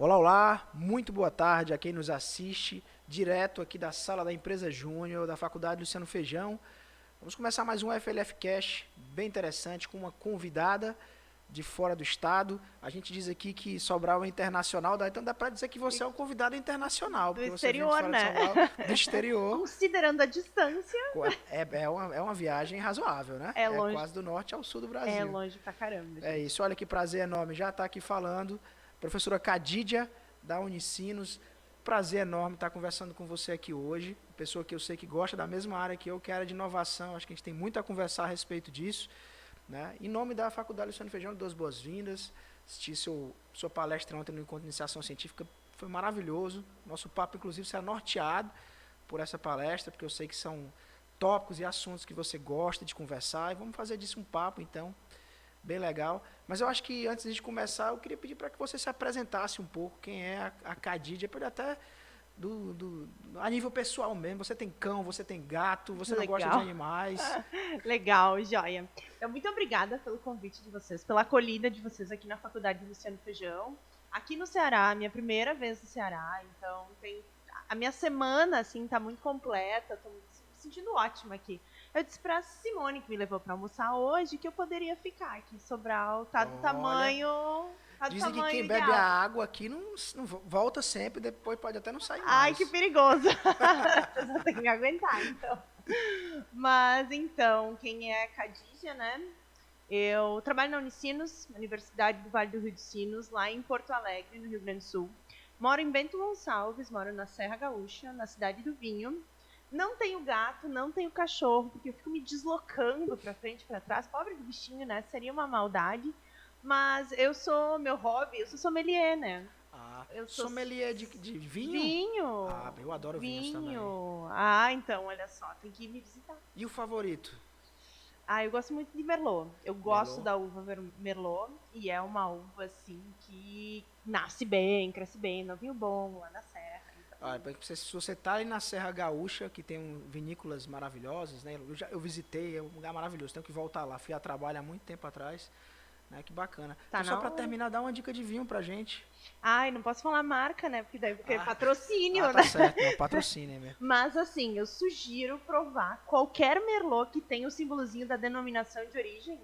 Olá, olá, muito boa tarde a quem nos assiste, direto aqui da sala da Empresa Júnior, da Faculdade Luciano Feijão. Vamos começar mais um FLF Cash, bem interessante, com uma convidada de fora do estado. A gente diz aqui que Sobral é internacional, então dá para dizer que você é um convidado internacional, Do porque você vem de exterior, fora de né? Sobral, do exterior. Considerando a distância, É uma viagem razoável, né? é É longe, quase do norte ao sul do é Brasil. longe pra caramba, É gente. isso, olha que prazer enorme já estar aqui falando. Professora Cadídia, da Unicinos, prazer enorme estar conversando com você aqui hoje. Pessoa que eu sei que gosta da mesma área que é a área de inovação. Acho que a gente tem muito a conversar a respeito disso. Né? Em nome da Faculdade Luciano Feijão, duas boas-vindas. Assisti sua palestra ontem no Encontro de Iniciação Científica, foi maravilhoso. Nosso papo, inclusive, será norteado por essa palestra, porque eu sei que são tópicos e assuntos que você gosta de conversar. E vamos fazer disso um papo, então, bem legal. Mas eu acho que antes de começar, eu queria pedir para que você se apresentasse um pouco, quem é a Cadídia, pode até a nível pessoal mesmo. Você tem cão, você tem gato, você não gosta de Legal. animais. Legal, joia. Então, muito obrigada pelo convite de vocês, pela acolhida de vocês aqui na Faculdade Luciano Feijão. Aqui no Ceará, minha primeira vez no Ceará, então a minha semana, assim, tá muito completa, tô me sentindo ótima aqui. Eu disse pra Simone, que me levou pra almoçar hoje, que eu poderia ficar aqui. Sobral Olha, tá do dizem que quem tamanho bebe a ideal. água aqui não volta sempre, depois pode até não sair Ai, que mais. perigoso. Vocês vão ter que me aguentar, então. Mas, então, quem é Khadija, né? Eu trabalho na Unicinos, Universidade do Vale do Rio dos Sinos, lá em Porto Alegre, no Rio Grande do Sul. Moro em Bento Gonçalves, moro na Serra Gaúcha, na cidade do Vinho. Não tenho gato, não tenho cachorro, porque eu fico me deslocando pra frente e pra trás. Pobre do bichinho, né? Seria uma maldade. Mas meu hobby, eu sou sommelier, né? Ah, Eu sou sommelier de vinho? Ah, vinho, eu adoro vinhos também. vinho. Ah, então, olha só, tem que me visitar. E o favorito? Ah, eu gosto muito de Merlot. Eu gosto Merlot? da uva Merlot e é uma uva assim que nasce bem, cresce bem, no vinho bom lá na serra. Então, Ah, se você está ali na Serra Gaúcha, que tem vinícolas maravilhosas, né? Eu visitei, é um lugar maravilhoso, tenho que voltar lá. Fui a trabalho há muito tempo atrás, né? Que bacana. tá Então, só na para hora. terminar, dá uma dica de vinho pra gente. Ai, não posso falar marca, né? Porque daí porque é Ah, patrocínio, tá né? certo, não, patrocínio mesmo. Mas assim, eu sugiro provar qualquer Merlot que tenha o símbolozinho da denominação de origem.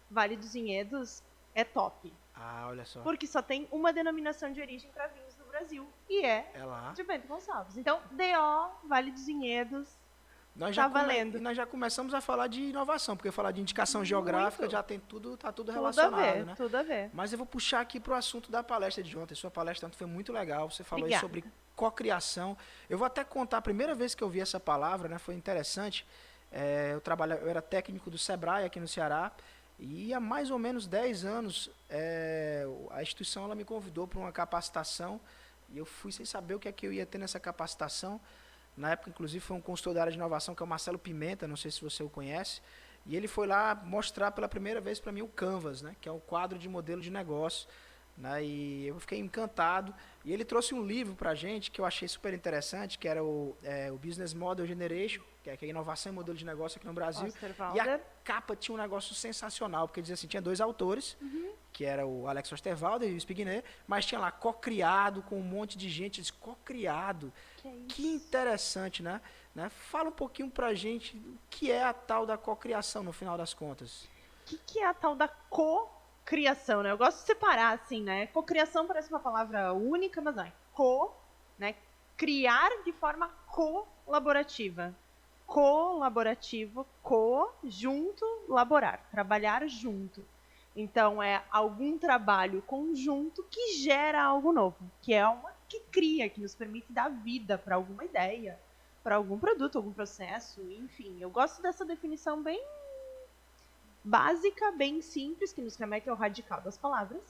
Vale dos Vinhedos é top. Ah, olha só. Porque só tem uma denominação de origem para vinhos no Brasil, e é É lá. de Bento Gonçalves. Então, DO, Vale dos Vinhedos, Nós já, tá valendo. nós já começamos a falar de inovação, porque falar de indicação geográfica Muito. já tem tudo, tá tudo Tudo a relacionado, ver, né? tudo a ver. Mas eu vou puxar aqui para o assunto da palestra de ontem. Sua palestra ontem foi muito legal. Você falou aí Obrigada. sobre cocriação. Eu vou até contar a primeira vez que eu vi essa palavra, né? Foi interessante. Eu era técnico do Sebrae aqui no Ceará e há mais ou menos 10 anos a instituição ela me convidou para uma capacitação e eu fui sem saber o que é que eu ia ter nessa capacitação. Na época, inclusive, foi um consultor da área de inovação, que é o Marcelo Pimenta, não sei se você o conhece, e ele foi lá mostrar pela primeira vez para mim o Canvas, né, que é o quadro de modelo de negócio. Né, e eu fiquei encantado. E ele trouxe um livro para a gente que eu achei super interessante, que era o Business Model Generation, que é a inovação e modelo de negócio aqui no Brasil. E a Osterwalder. capa tinha um negócio sensacional, porque dizia assim, tinha dois autores, Uhum. que era o Alex Osterwalder e o Spigner, mas tinha lá co-criado com um monte de gente, co-criado. Que é Que isso? interessante, né? Fala um pouquinho pra gente o que é a tal da cocriação no final das contas. Que é a tal da cocriação, né? Eu gosto de separar, assim, né? Cocriação parece uma palavra única, mas não é. Né? Criar de forma colaborativa. Colaborativo, junto, laborar. Trabalhar junto. Então, é algum trabalho conjunto que gera algo novo, que é uma que cria, que nos permite dar vida para alguma ideia, para algum produto, algum processo, enfim. Eu gosto dessa definição bem básica, bem simples, que nos remete ao radical das palavras,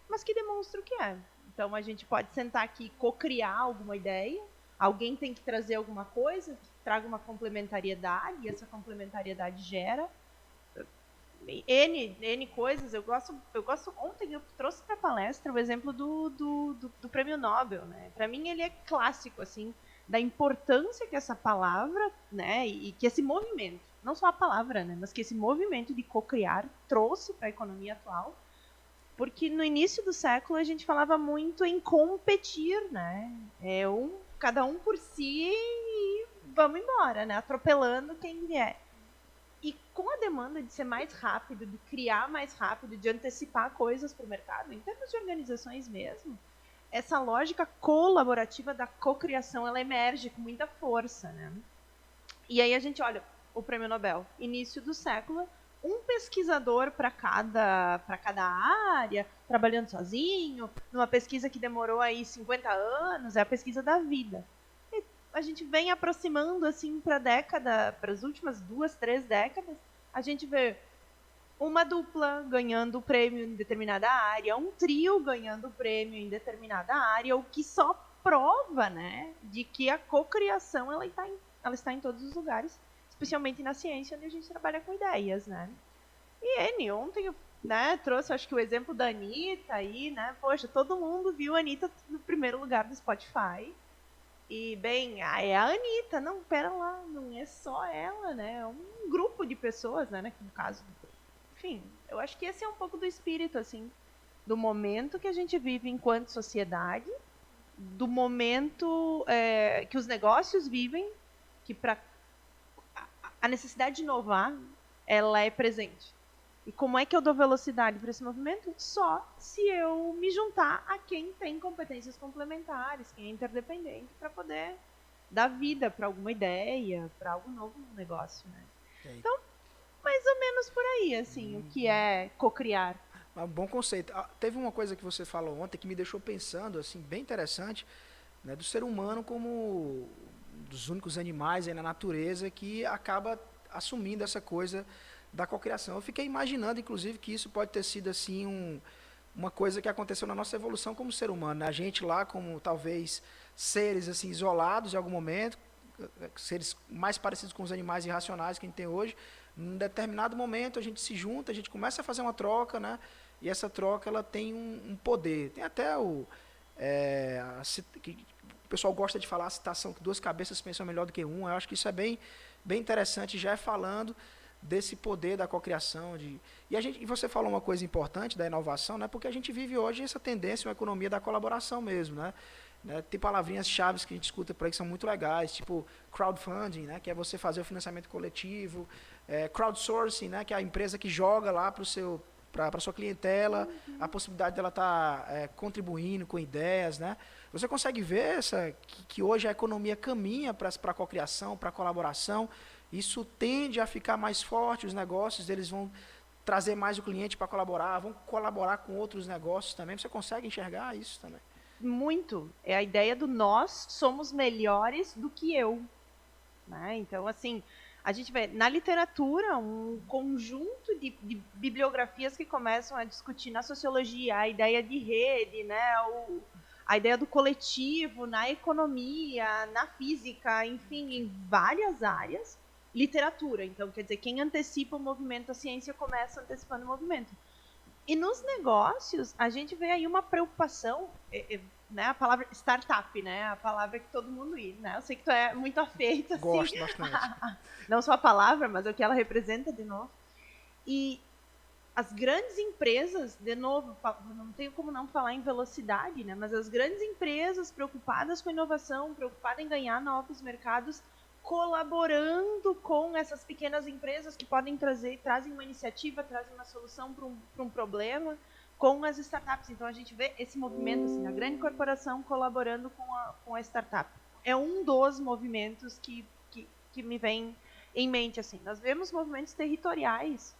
mas que demonstra o que é. Então, a gente pode sentar aqui e co-criar alguma ideia, alguém tem que trazer alguma coisa, que traga uma complementariedade, e essa complementariedade gera N coisas. Eu gosto. Ontem eu trouxe para a palestra o exemplo do prêmio Nobel, né? Para mim ele é clássico, assim, da importância que essa palavra, né, e que esse movimento, não só a palavra, né, mas que esse movimento de co-criar trouxe para a economia atual, Porque no início do século a gente falava muito em competir, né? Cada um por si e vamos embora, né? Atropelando quem vier. E com a demanda de ser mais rápido, de criar mais rápido, de antecipar coisas para o mercado, em termos de organizações mesmo, essa lógica colaborativa da cocriação, ela emerge com muita força, né? E aí a gente olha o Prêmio Nobel, início do século, um pesquisador para cada área, trabalhando sozinho, numa pesquisa que demorou aí 50 anos, é a pesquisa da vida. E a gente vem aproximando assim para as últimas 2, 3 décadas, a gente vê uma dupla ganhando o prêmio em determinada área, um trio ganhando o prêmio em determinada área, o que só prova, né, de que a cocriação ela está em todos os lugares, especialmente na ciência, onde a gente trabalha com ideias, né? E N, ontem, né, trouxe, acho que o exemplo da Anitta aí, né? Poxa, todo mundo viu a Anitta no primeiro lugar do Spotify. E, bem, é a Anitta. Não, pera lá, não é só ela, né? É um grupo de pessoas, né, no caso. Enfim, eu acho que esse é um pouco do espírito, assim, do momento que a gente vive enquanto sociedade, do momento que os negócios vivem, que para a necessidade de inovar, ela é presente. E como é que eu dou velocidade para esse movimento? Só se eu me juntar a quem tem competências complementares, quem é interdependente, para poder dar vida para alguma ideia, para algo novo no negócio, né? Então, mais ou menos por aí, assim, o que é cocriar. Um bom conceito. Teve uma coisa que você falou ontem que me deixou pensando, assim, bem interessante, né, do ser humano como dos únicos animais aí na natureza que acaba assumindo essa coisa da cocriação. Eu fiquei imaginando, inclusive, que isso pode ter sido assim uma coisa que aconteceu na nossa evolução como ser humano, né? A gente lá como talvez seres assim isolados em algum momento, seres mais parecidos com os animais irracionais que a gente tem hoje, num determinado momento a gente se junta, a gente começa a fazer uma troca, né? E essa troca ela tem um poder. Tem até que o pessoal gosta de falar a citação que duas cabeças pensam melhor do que uma. Eu acho que isso é bem interessante, já é falando desse poder da cocriação. E você falou uma coisa importante da inovação, né? Porque a gente vive hoje essa tendência, uma economia da colaboração mesmo, né? Tem palavrinhas chaves que a gente escuta por aí que são muito legais, tipo crowdfunding, né? Que é você fazer o financiamento coletivo, crowdsourcing, né? Que é a empresa que joga lá para a sua clientela, a possibilidade dela estar contribuindo com ideias, né? Você consegue ver que hoje a economia caminha para a cocriação, para a colaboração. Isso tende a ficar mais forte, os negócios eles vão trazer mais o cliente para colaborar, vão colaborar com outros negócios também. Você consegue enxergar isso também? Muito. É a ideia do nós somos melhores do que eu. Né? Então, assim, a gente vê na literatura um conjunto de bibliografias que começam a discutir na sociologia a ideia de rede, né? A ideia do coletivo, na economia, na física, enfim, em várias áreas. Literatura, então, quer dizer, quem antecipa o movimento, a ciência começa antecipando o movimento. E nos negócios, a gente vê aí uma preocupação, né, a palavra startup, né, a palavra que todo mundo usa, né? Eu sei que tu é muito afeito, assim. Gosto bastante. Não só a palavra, mas o que ela representa, de novo. E as grandes empresas, de novo, não tenho como não falar em velocidade, né, mas as grandes empresas preocupadas com inovação, preocupadas em ganhar novos mercados, colaborando com essas pequenas empresas que trazem uma iniciativa, trazem uma solução para um problema, com as startups. Então a gente vê esse movimento, assim, a grande corporação colaborando com a startup. É um dos movimentos que me vem em mente, assim. Nós vemos movimentos territoriais,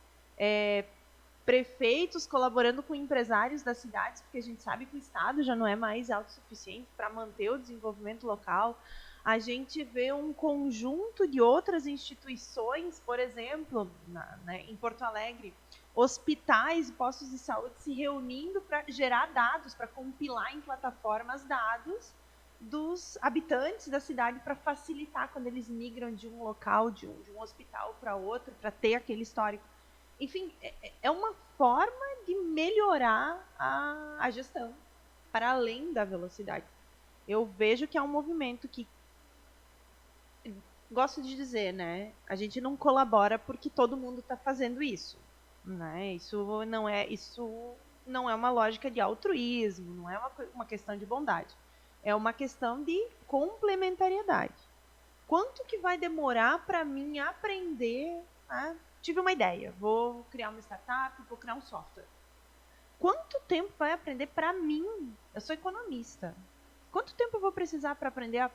prefeitos colaborando com empresários das cidades, porque a gente sabe que o Estado já não é mais autossuficiente para manter o desenvolvimento local. A gente vê um conjunto de outras instituições, por exemplo, em Porto Alegre, hospitais e postos de saúde se reunindo para gerar dados, para compilar em plataformas dados dos habitantes da cidade para facilitar quando eles migram de um local, de um hospital para outro, para ter aquele histórico. Enfim, é uma forma de melhorar a gestão, para além da velocidade. Eu vejo que é um movimento que, gosto de dizer, né? A gente não colabora porque todo mundo está fazendo isso, né? Isso não é, isso não é uma lógica de altruísmo, não é uma questão de bondade. É uma questão de complementariedade. Quanto que vai demorar para mim aprender? Tive uma ideia, vou criar uma startup, vou criar um software. Quanto tempo vai aprender para mim? Eu sou economista. Quanto tempo eu vou precisar para aprender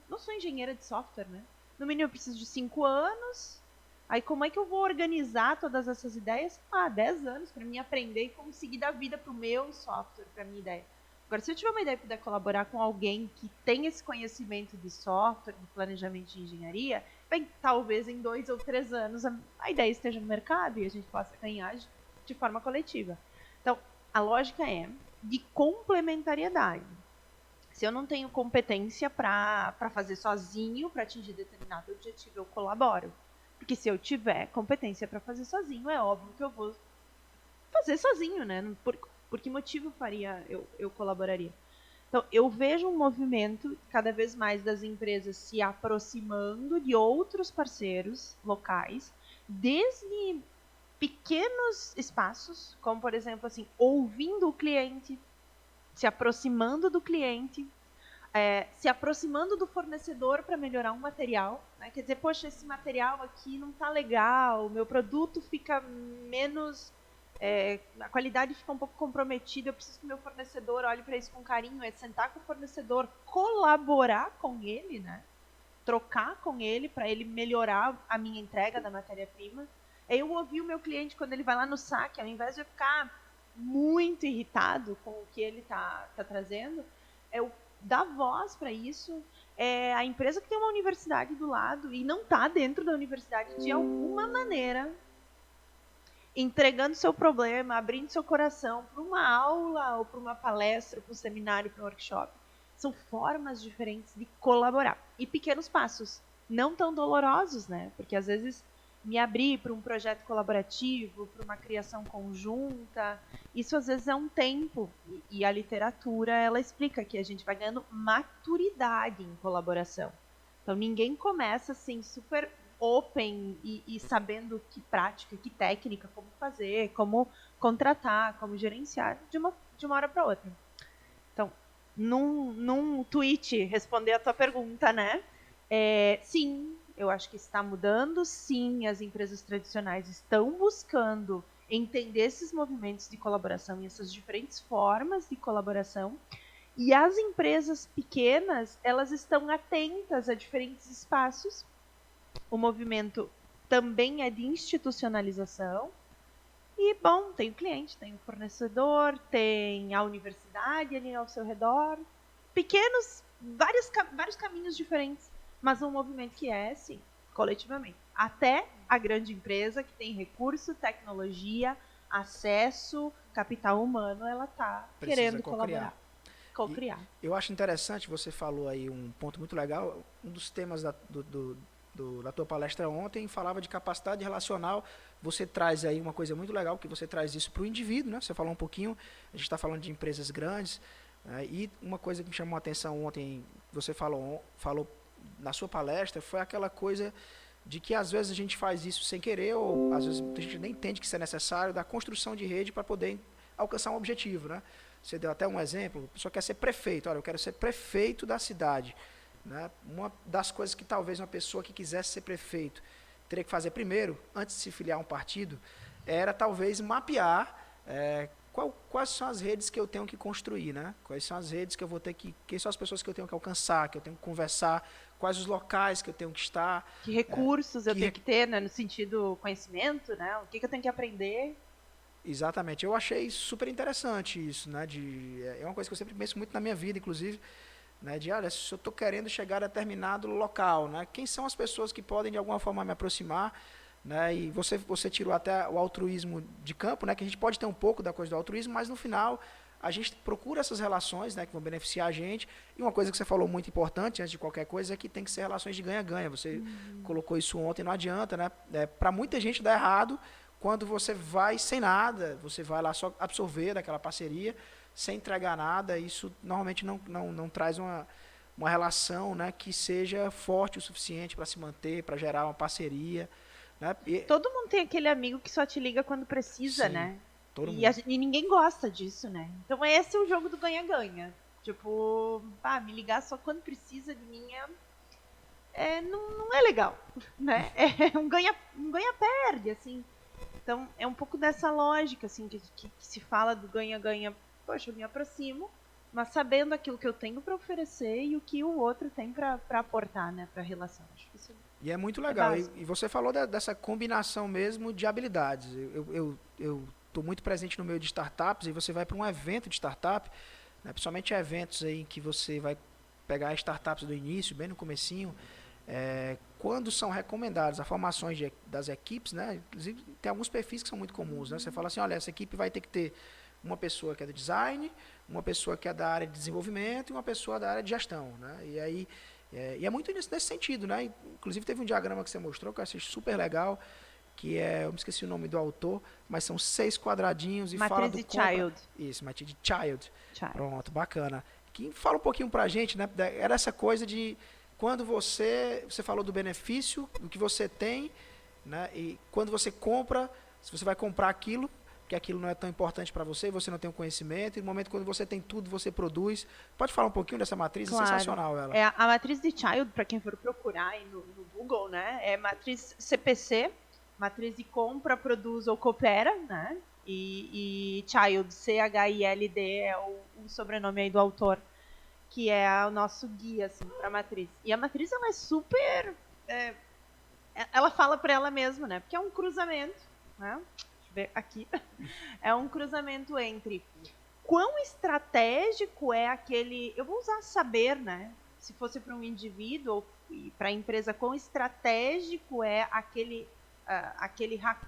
Não sou engenheira de software, né? No mínimo eu preciso de 5 anos. Aí como é que eu vou organizar todas essas ideias? 10 anos para mim aprender e conseguir dar vida para o meu software, para a minha ideia. Agora, se eu tiver uma ideia e puder colaborar com alguém que tem esse conhecimento de software, de planejamento de engenharia, bem, talvez em 2 ou 3 anos a ideia esteja no mercado e a gente possa ganhar de forma coletiva. Então, a lógica é de complementariedade. Se eu não tenho competência para fazer sozinho, para atingir determinado objetivo, eu colaboro. Porque se eu tiver competência para fazer sozinho, é óbvio que eu vou fazer sozinho, né? Por que motivo eu colaboraria? Então, eu vejo um movimento cada vez mais das empresas se aproximando de outros parceiros locais, desde pequenos espaços, como, por exemplo, assim, ouvindo o cliente, se aproximando do cliente, se aproximando do fornecedor para melhorar um material, né? Quer dizer, poxa, esse material aqui não está legal, o meu produto fica menos... a qualidade fica um pouco comprometida, eu preciso que o meu fornecedor olhe para isso com carinho, sentar com o fornecedor, colaborar com ele, né? Trocar com ele para ele melhorar a minha entrega da matéria-prima. Eu ouvi o meu cliente quando ele vai lá no saque, ao invés de eu ficar muito irritado com o que ele está trazendo, eu dar voz para isso. A empresa que tem uma universidade do lado e não está dentro da universidade de alguma maneira entregando seu problema, abrindo seu coração para uma aula ou para uma palestra, para um seminário, para um workshop. São formas diferentes de colaborar. E pequenos passos, não tão dolorosos, né? Porque às vezes me abrir para um projeto colaborativo, para uma criação conjunta, isso às vezes é um tempo. E a literatura, ela explica que a gente vai ganhando maturidade em colaboração. Então ninguém começa assim super open e sabendo que prática, que técnica, como fazer, como contratar, como gerenciar de uma hora para outra. Então, num tweet, responder a tua pergunta, né? Sim, eu acho que está mudando, sim, as empresas tradicionais estão buscando entender esses movimentos de colaboração e essas diferentes formas de colaboração. E as empresas pequenas, elas estão atentas a diferentes espaços. O movimento também é de institucionalização. E, bom, tem o cliente, tem o fornecedor, tem a universidade ali ao seu redor. Pequenos, vários caminhos diferentes. Mas um movimento que é, sim, coletivamente. Até a grande empresa que tem recurso, tecnologia, acesso, capital humano, ela está querendo colaborar. Co-criar. Eu acho interessante, você falou aí um ponto muito legal. Um dos temas da tua palestra ontem falava de capacidade relacional. Você traz aí uma coisa muito legal, que você traz isso para o indivíduo, né? Você falou um pouquinho, a gente está falando de empresas grandes, e uma coisa que me chamou a atenção ontem, você falou na sua palestra, foi aquela coisa de que às vezes a gente faz isso sem querer, ou às vezes a gente nem entende que isso é necessário, da construção de rede para poder alcançar um objetivo, né? Você deu até um exemplo, a pessoa quer ser prefeito, olha, eu quero ser prefeito da cidade. Né? Uma das coisas que talvez uma pessoa que quisesse ser prefeito teria que fazer primeiro, antes de se filiar a um partido, era talvez mapear quais são as redes que eu tenho que construir, né? Quais são as redes que eu vou ter quem são as pessoas que eu tenho que alcançar, que eu tenho que conversar, quais os locais que eu tenho que estar. Que recursos eu tenho que ter, né? No sentido conhecimento, né? O que eu tenho que aprender. Exatamente. Eu achei super interessante isso, né? É uma coisa que eu sempre penso muito na minha vida, inclusive, né? Olha, se eu estou querendo chegar a determinado local, né? Quem são as pessoas que podem, de alguma forma, me aproximar, né? E você tirou até o altruísmo de campo, né? Que a gente pode ter um pouco da coisa do altruísmo, mas no final a gente procura essas relações, né? Que vão beneficiar a gente. E uma coisa que você falou muito importante, antes de qualquer coisa, é que tem que ser relações de ganha-ganha. Você colocou isso ontem, não adianta, né? Para muita gente dá errado quando você vai sem nada, você vai lá só absorver daquela parceria, sem entregar nada. Isso normalmente não traz uma relação, né, que seja forte o suficiente para se manter, para gerar uma parceria. Né? Todo mundo tem aquele amigo que só te liga quando precisa, sim, né? Todo E, mundo. e ninguém gosta disso, né? Então esse é o jogo do ganha-ganha. Tipo, me ligar só quando precisa de mim não é legal, né? É um ganha-perde, assim. Então é um pouco dessa lógica, assim, que se fala do ganha-ganha. Poxa, eu me aproximo, mas sabendo aquilo que eu tenho para oferecer e o que o outro tem para aportar, né, para a relação. Acho que isso E é muito é legal. básico. E você falou dessa combinação mesmo de habilidades. Eu estou muito presente no meio de startups e você vai para um evento de startup, né, principalmente eventos aí em que você vai pegar startups do início, bem no comecinho, quando são recomendadas as formações das equipes, né, inclusive tem alguns perfis que são muito comuns. Né, você fala assim, olha, essa equipe vai ter que ter uma pessoa que é do design, uma pessoa que é da área de desenvolvimento e uma pessoa da área de gestão. Né, e aí e é muito nesse sentido, né? Inclusive teve um diagrama que você mostrou que eu achei super legal, que eu me esqueci o nome do autor, mas são 6 quadradinhos e fala Matriz do de compra. Child. Isso, matriz de Child. Child. Pronto, bacana. Que fala um pouquinho pra gente, né? Era essa coisa de quando você falou do benefício, do que você tem, né? E quando você compra, se você vai comprar aquilo, que aquilo não é tão importante para você, você não tem o conhecimento, e no momento quando você tem tudo, você produz. Pode falar um pouquinho dessa matriz? É Claro. sensacional ela. É a matriz de Child, para quem for procurar aí no Google, né? É matriz CPC, matriz de compra, produz ou coopera, né? E Child, CHILD, é o sobrenome aí do autor, que é o nosso guia, assim, para a matriz. E a matriz, ela é super... ela fala para ela mesma, né? Porque é um cruzamento, né? Deixa eu ver aqui. É um cruzamento entre quão estratégico é aquele... Eu vou usar saber, né? Se fosse para um indivíduo ou para a empresa, quão estratégico é aquele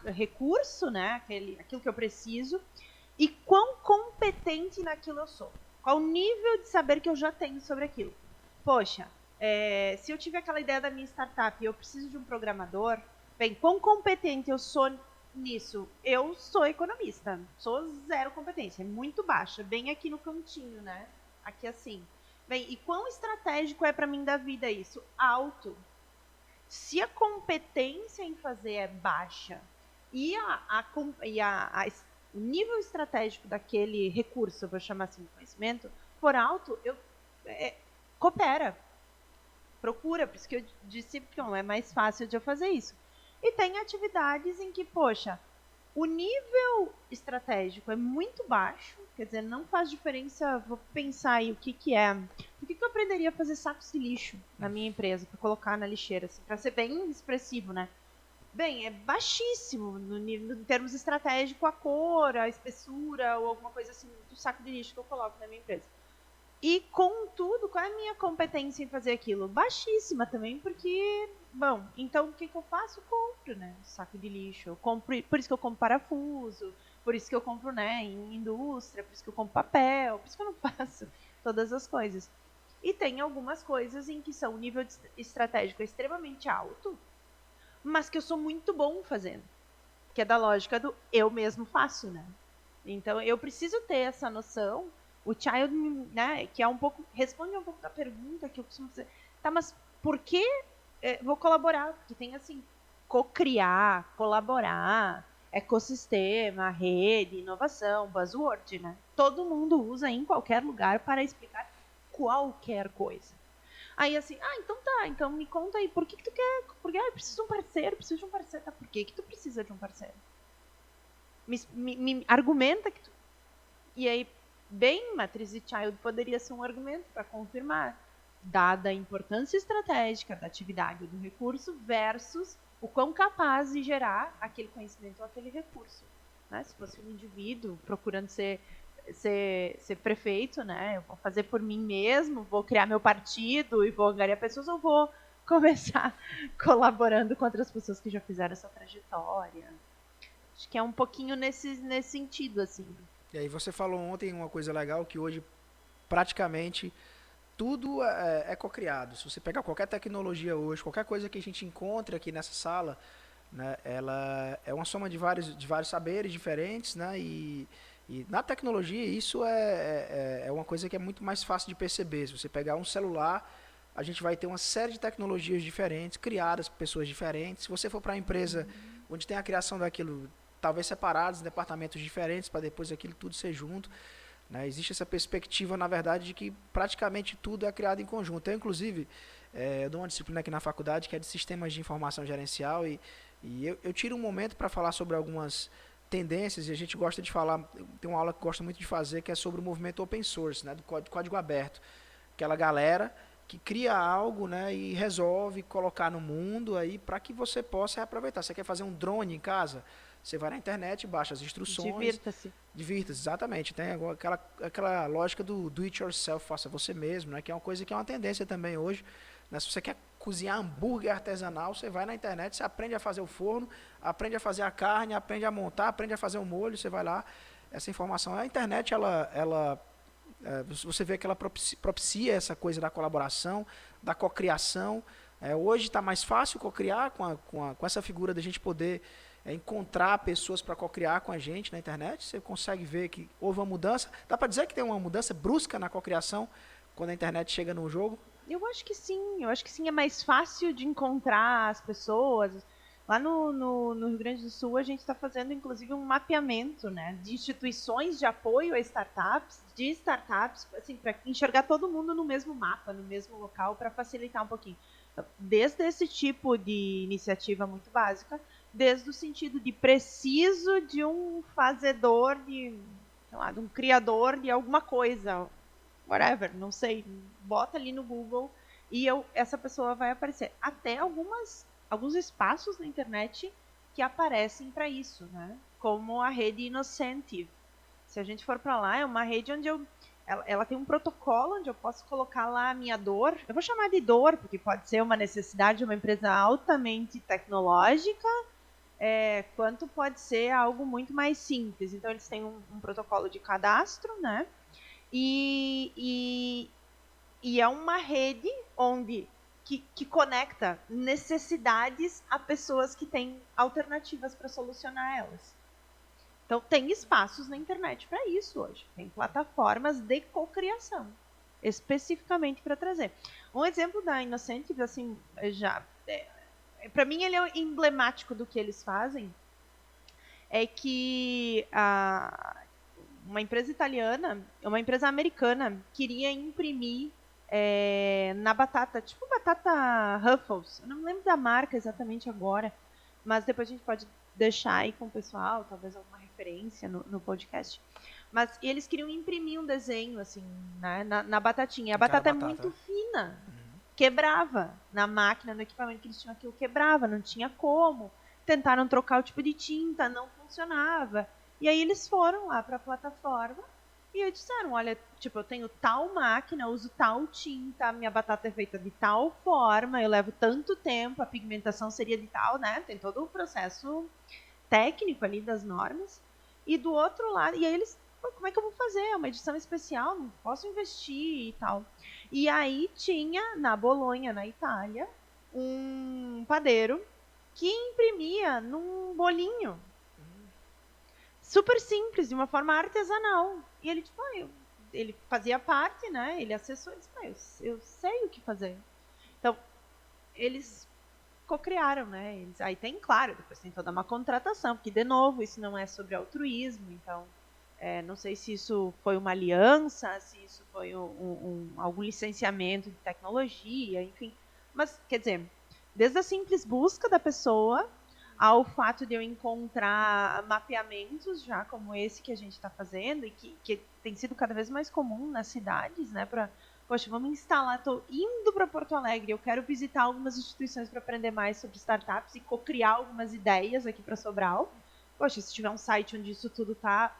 recurso, né? Aquilo que eu preciso, e quão competente naquilo eu sou. Qual o nível de saber que eu já tenho sobre aquilo. Poxa, se eu tiver aquela ideia da minha startup e eu preciso de um programador, bem, quão competente eu sou nisso? Eu sou economista, sou zero competência, é muito baixa, bem aqui no cantinho, né? Aqui assim. Bem, e quão estratégico é para mim da vida isso? Alto. Se a competência em fazer é baixa e o nível estratégico daquele recurso, eu vou chamar assim de conhecimento, for alto, coopera. Procura, por isso que eu disse que é mais fácil de eu fazer isso. E tem atividades em que, poxa, o nível estratégico é muito baixo, quer dizer, não faz diferença, vou pensar aí o que é. Por que eu aprenderia a fazer sacos de lixo na minha empresa, para colocar na lixeira, assim, para ser bem expressivo, né? Bem, é baixíssimo em termos estratégicos a cor, a espessura ou alguma coisa assim do saco de lixo que eu coloco na minha empresa. E, contudo, qual é a minha competência em fazer aquilo? Baixíssima também, porque, bom, então o que eu faço? Eu compro, né? Saco de lixo. Eu compro, por isso que eu compro parafuso, por isso que eu compro, né, em indústria, por isso que eu compro papel, por isso que eu não faço todas as coisas. E tem algumas coisas em que são o nível estratégico extremamente alto, mas que eu sou muito bom fazendo. Que é da lógica do eu mesmo faço, né? Então, eu preciso ter essa noção. O Child, né, que é um pouco... Responde um pouco da pergunta que eu costumo dizer. Tá, mas por que vou colaborar? Porque tem, assim, co-criar, colaborar, ecossistema, rede, inovação, buzzword, né? Todo mundo usa em qualquer lugar para explicar qualquer coisa. Aí assim, então tá, então me conta aí, por que tu quer... Porque eu preciso de um parceiro, tá? Por que tu precisa de um parceiro? Me argumenta que tu... E aí, bem, matriz de Child poderia ser um argumento para confirmar, dada a importância estratégica da atividade ou do recurso versus o quão capaz de gerar aquele conhecimento ou aquele recurso. Né? Se fosse um indivíduo procurando ser prefeito, né? Eu vou fazer por mim mesmo, vou criar meu partido e vou angariar pessoas, ou vou começar colaborando com outras pessoas que já fizeram essa trajetória. Acho que é um pouquinho nesse sentido, assim. E aí você falou ontem uma coisa legal, que hoje praticamente tudo é cocriado. Se você pegar qualquer tecnologia hoje, qualquer coisa que a gente encontre aqui nessa sala, né, ela é uma soma de vários saberes diferentes, né, e na tecnologia isso é uma coisa que é muito mais fácil de perceber. Se você pegar um celular, a gente vai ter uma série de tecnologias diferentes, criadas por pessoas diferentes. Se você for para a empresa onde tem a criação daquilo talvez separados, em departamentos diferentes, para depois aquilo tudo ser junto. Né? Existe essa perspectiva, na verdade, de que praticamente tudo é criado em conjunto. Eu, inclusive, eu dou uma disciplina aqui na faculdade que é de sistemas de informação gerencial e eu tiro um momento para falar sobre algumas tendências e a gente gosta de falar, tem uma aula que eu gosto muito de fazer que é sobre o movimento open source, né, do código aberto. Aquela galera que cria algo, né, e resolve colocar no mundo aí para que você possa aproveitar. Você quer fazer um drone em casa? Você vai na internet, baixa as instruções. Divirta-se. Divirta-se, exatamente. Tem aquela lógica do it yourself, faça você mesmo, né? Que é uma coisa que é uma tendência também hoje. Né? Se você quer cozinhar hambúrguer artesanal, você vai na internet, você aprende a fazer o forno, aprende a fazer a carne, aprende a montar, aprende a fazer o molho, você vai lá. Essa informação, a internet, você vê que ela propicia essa coisa da colaboração, da cocriação. Hoje está mais fácil cocriar com essa figura da gente poder encontrar pessoas para cocriar com a gente na internet. Você consegue ver que houve uma mudança. Dá para dizer que tem uma mudança brusca na cocriação quando a internet chega no jogo? Eu acho que sim, é mais fácil de encontrar as pessoas. Lá no Rio Grande do Sul, a gente está fazendo, inclusive, um mapeamento, né, de instituições de apoio a startups, assim, para enxergar todo mundo no mesmo mapa, no mesmo local, para facilitar um pouquinho. Então, desde esse tipo de iniciativa muito básica, desde o sentido de preciso de um fazedor, de um criador de alguma coisa, whatever, não sei, bota ali no Google e essa pessoa vai aparecer. Até alguns espaços na internet que aparecem para isso, né? Como a rede Innocentive. Se a gente for para lá, é uma rede onde ela tem um protocolo onde eu posso colocar lá a minha dor. Eu vou chamar de dor, porque pode ser uma necessidade de uma empresa altamente tecnológica, quanto pode ser algo muito mais simples. Então, eles têm um protocolo de cadastro, né? E é uma rede onde que conecta necessidades a pessoas que têm alternativas para solucionar elas. Então, tem espaços na internet para isso hoje. Tem plataformas de cocriação, especificamente para trazer. Um exemplo da Innocentive, assim, para mim ele é emblemático do que eles fazem, é que uma empresa italiana, uma empresa americana, queria imprimir na batata, tipo batata Ruffles. Eu não me lembro da marca exatamente agora, mas depois a gente pode deixar aí com o pessoal, talvez alguma referência no podcast. Mas eles queriam imprimir um desenho, assim, né, na batatinha. A batata é muito fina, quebrava na máquina, no equipamento que eles tinham aquilo, quebrava, não tinha como. Tentaram trocar o tipo de tinta, não funcionava. E aí eles foram lá para a plataforma e aí disseram, olha, tipo, eu tenho tal máquina, uso tal tinta, minha batata é feita de tal forma, eu levo tanto tempo, a pigmentação seria de tal, né? Tem todo o processo técnico ali das normas. E do outro lado, e aí eles, como é que eu vou fazer? É uma edição especial, não posso investir e tal. E aí tinha, na Bolonha, na Itália, um padeiro que imprimia num bolinho. Super simples, de uma forma artesanal. E ele, tipo, ele fazia parte, né? Ele acessou e disse, eu sei o que fazer. Então, eles cocriaram, né? Aí tem, claro, depois tem toda uma contratação, porque, de novo, isso não é sobre altruísmo, então, não sei se isso foi uma aliança, se isso foi algum licenciamento de tecnologia, enfim. Mas, quer dizer, desde a simples busca da pessoa ao fato de eu encontrar mapeamentos já como esse que a gente está fazendo e que tem sido cada vez mais comum nas cidades, né? Poxa, vamos instalar, estou indo para Porto Alegre, eu quero visitar algumas instituições para aprender mais sobre startups e co-criar algumas ideias aqui para Sobral. Poxa, se tiver um site onde isso tudo está,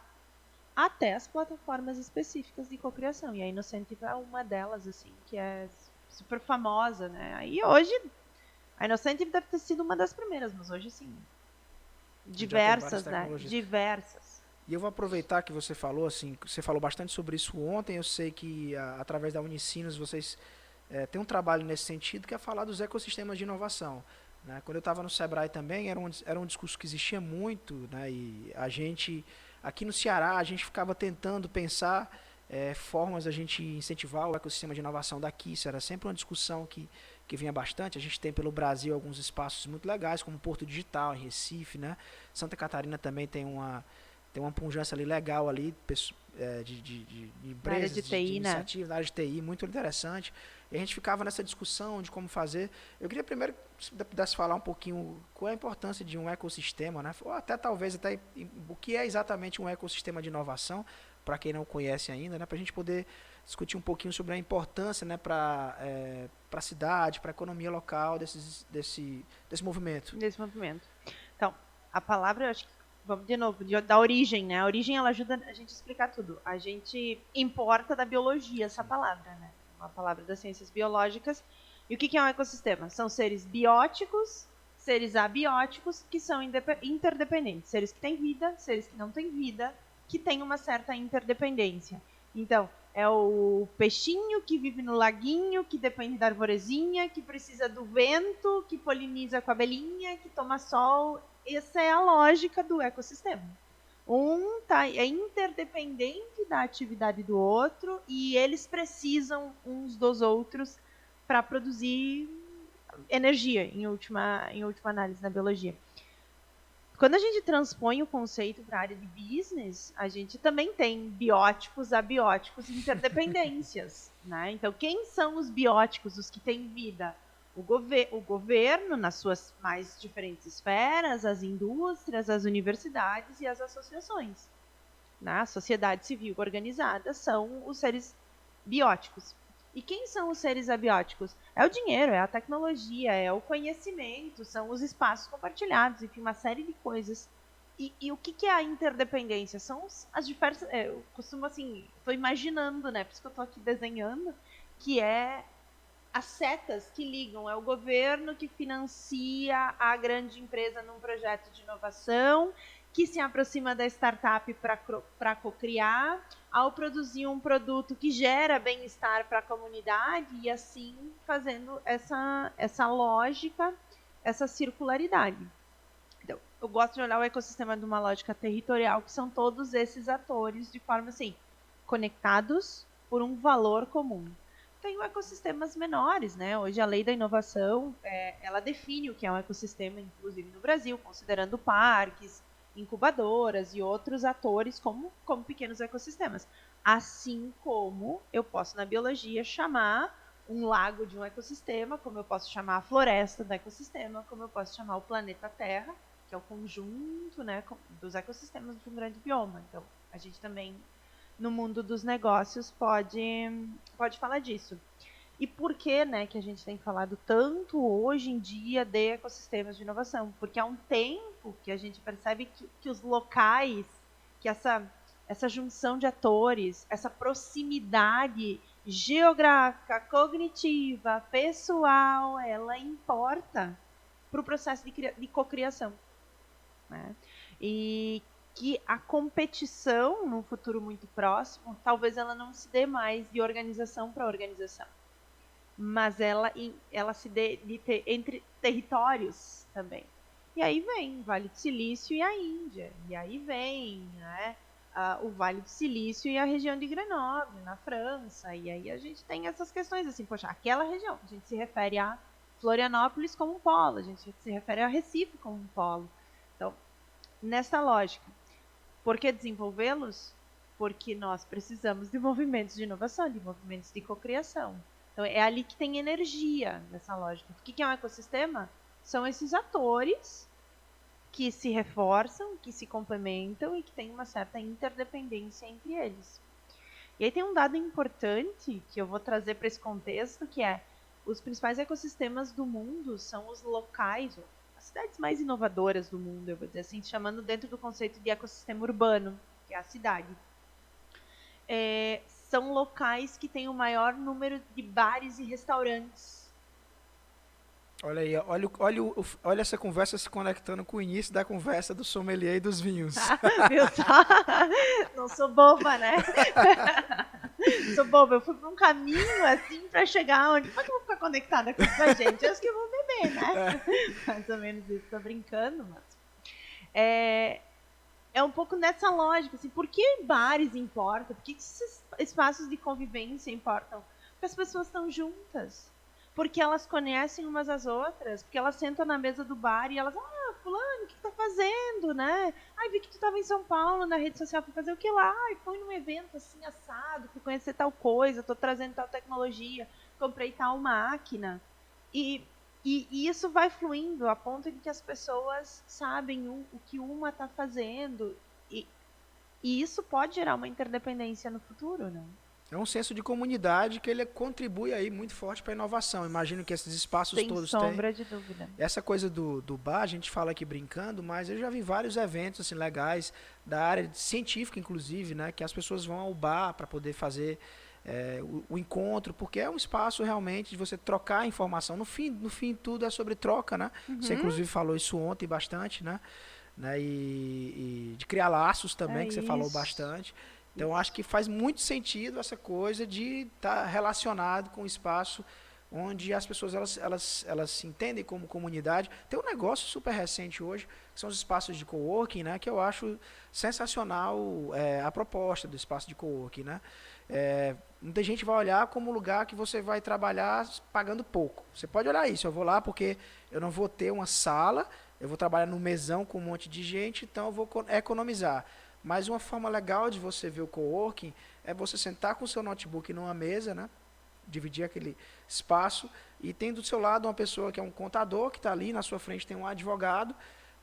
até as plataformas específicas de cocriação. E a Innocentive é uma delas, assim, que é super famosa, né? Aí hoje a Innocentive deve ter sido uma das primeiras, mas hoje sim. Diversas, né? Diversas. E eu vou aproveitar que você falou, assim, você falou bastante sobre isso ontem, eu sei que através da Unicinos vocês têm um trabalho nesse sentido, que é falar dos ecossistemas de inovação. Né? Quando eu estava no Sebrae também, era um discurso que existia muito, né? E a gente, aqui no Ceará, a gente ficava tentando pensar formas da gente incentivar o ecossistema de inovação daqui, isso era sempre uma discussão que que vinha bastante. A gente tem pelo Brasil alguns espaços muito legais, como Porto Digital, em Recife, né? Santa Catarina também tem uma pujança ali legal ali, de Na área de empresas, de TI, né? iniciativas, na área de TI, muito interessante. E a gente ficava nessa discussão de como fazer. Eu queria primeiro que você pudesse falar um pouquinho qual é a importância de um ecossistema, né? Ou até talvez até o que é exatamente um ecossistema de inovação, para quem não conhece ainda, né? Para a gente poder discutir um pouquinho sobre a importância, né, para a cidade, para a economia local desse movimento. Desse movimento. Então, a palavra, eu acho que, vamos de novo, da origem, né? A origem, ela ajuda a gente a explicar tudo. A gente importa da biologia essa palavra, né? Uma palavra das ciências biológicas. E o que é um ecossistema? São seres bióticos, seres abióticos, que são interdependentes. Seres que têm vida, seres que não têm vida, que têm uma certa interdependência. Então, é o peixinho que vive no laguinho, que depende da arvorezinha, que precisa do vento, que poliniza com a abelhinha, que toma sol. Essa é a lógica do ecossistema. É interdependente da atividade do outro e eles precisam uns dos outros para produzir energia, em última análise na biologia. Quando a gente transpõe o conceito para a área de business, a gente também tem bióticos, abióticos e interdependências. Né? Então, quem são os bióticos, os que têm vida? O governo, nas suas mais diferentes esferas, as indústrias, as universidades e as associações. A sociedade civil organizada são os seres bióticos. E quem são os seres abióticos? É o dinheiro, é a tecnologia, é o conhecimento, são os espaços compartilhados, enfim, uma série de coisas. E o que é a interdependência? São as diversas... eu costumo, assim, estou imaginando, né? Por isso que eu estou aqui desenhando, que é as setas que ligam, é o governo que financia a grande empresa num projeto de inovação, que se aproxima da startup para cocriar, ao produzir um produto que gera bem-estar para a comunidade e assim fazendo essa lógica, essa circularidade. Então, eu gosto de olhar o ecossistema de uma lógica territorial, que são todos esses atores de forma assim, conectados por um valor comum. Tem ecossistemas menores, né? Hoje a lei da inovação, ela define o que é um ecossistema, inclusive no Brasil, considerando parques, incubadoras e outros atores como pequenos ecossistemas. Assim como eu posso, na biologia, chamar um lago de um ecossistema, como eu posso chamar a floresta do ecossistema, como eu posso chamar o planeta Terra, que é o conjunto, né, dos ecossistemas de um grande bioma. Então, a gente também, no mundo dos negócios, pode falar disso. E por que, né, que a gente tem falado tanto hoje em dia de ecossistemas de inovação? Porque há um tempo que a gente percebe que os locais, que essa junção de atores, essa proximidade geográfica, cognitiva, pessoal, ela importa para o processo de cocriação. Né? E que a competição, num futuro muito próximo, talvez ela não se dê mais de organização para organização, mas ela se dê entre territórios também. E aí vem o Vale do Silício e a Índia, e aí vem, né, o Vale do Silício e a região de Grenoble, na França, e aí a gente tem essas questões assim, poxa, aquela região, a gente se refere a Florianópolis como um polo, a gente se refere a Recife como um polo. Então, nessa lógica, por que desenvolvê-los? Porque nós precisamos de movimentos de inovação, de movimentos de cocriação. Então, é ali que tem energia nessa lógica. O que é um ecossistema? São esses atores que se reforçam, que se complementam e que têm uma certa interdependência entre eles. E aí tem um dado importante que eu vou trazer para esse contexto, que é os principais ecossistemas do mundo são os locais, as cidades mais inovadoras do mundo, eu vou dizer assim, chamando dentro do conceito de ecossistema urbano, que é a cidade. São locais que têm o maior número de bares e restaurantes. Olha aí, olha essa conversa se conectando com o início da conversa do sommelier e dos vinhos. Viu só? Não sou boba, né? Sou boba, eu fui por um caminho assim pra chegar onde. Como é que eu vou ficar conectada com a gente? Eu acho que eu vou beber, né? Mais ou menos isso, tô brincando, mas. É um pouco nessa lógica, assim, por que bares importam? Por que esses espaços de convivência importam? Porque as pessoas estão juntas. porque elas conhecem umas às outras, porque elas sentam na mesa do bar e elas, fulano, o que tu tá fazendo, né? Ai, vi que tu tava em São Paulo, na rede social, foi fazer o que lá? Ai, foi num evento assim, assado, fui conhecer tal coisa, tô trazendo tal tecnologia, comprei tal máquina. E, e isso vai fluindo a ponto de que as pessoas sabem o que uma tá fazendo. E isso pode gerar uma interdependência no futuro, né? É um senso de comunidade que ele contribui aí muito forte para a inovação. Imagino que esses espaços Sem todos têm. sombra de dúvida. Essa coisa do bar, a gente fala aqui brincando, mas eu já vi vários eventos assim legais da área científica, inclusive, né, que as pessoas vão ao bar para poder fazer o encontro, porque é um espaço realmente de você trocar informação. No fim tudo é sobre troca, né? Você Uhum. inclusive falou isso ontem bastante, né? E de criar laços também, É que você falou isso. bastante. Então, acho que faz muito sentido essa coisa de estar relacionado com o espaço onde as pessoas elas se entendem como comunidade. Tem um negócio super recente hoje, que são os espaços de coworking, né, que eu acho sensacional a proposta do espaço de coworking, né? Muita gente vai olhar como um lugar que você vai trabalhar pagando pouco. Você pode olhar isso, eu vou lá porque eu não vou ter uma sala, eu vou trabalhar num mesão com um monte de gente, então eu vou economizar. Mas uma forma legal de você ver o coworking é você sentar com o seu notebook numa mesa, né? Dividir aquele espaço e tem do seu lado uma pessoa que é um contador que está ali, na sua frente tem um advogado,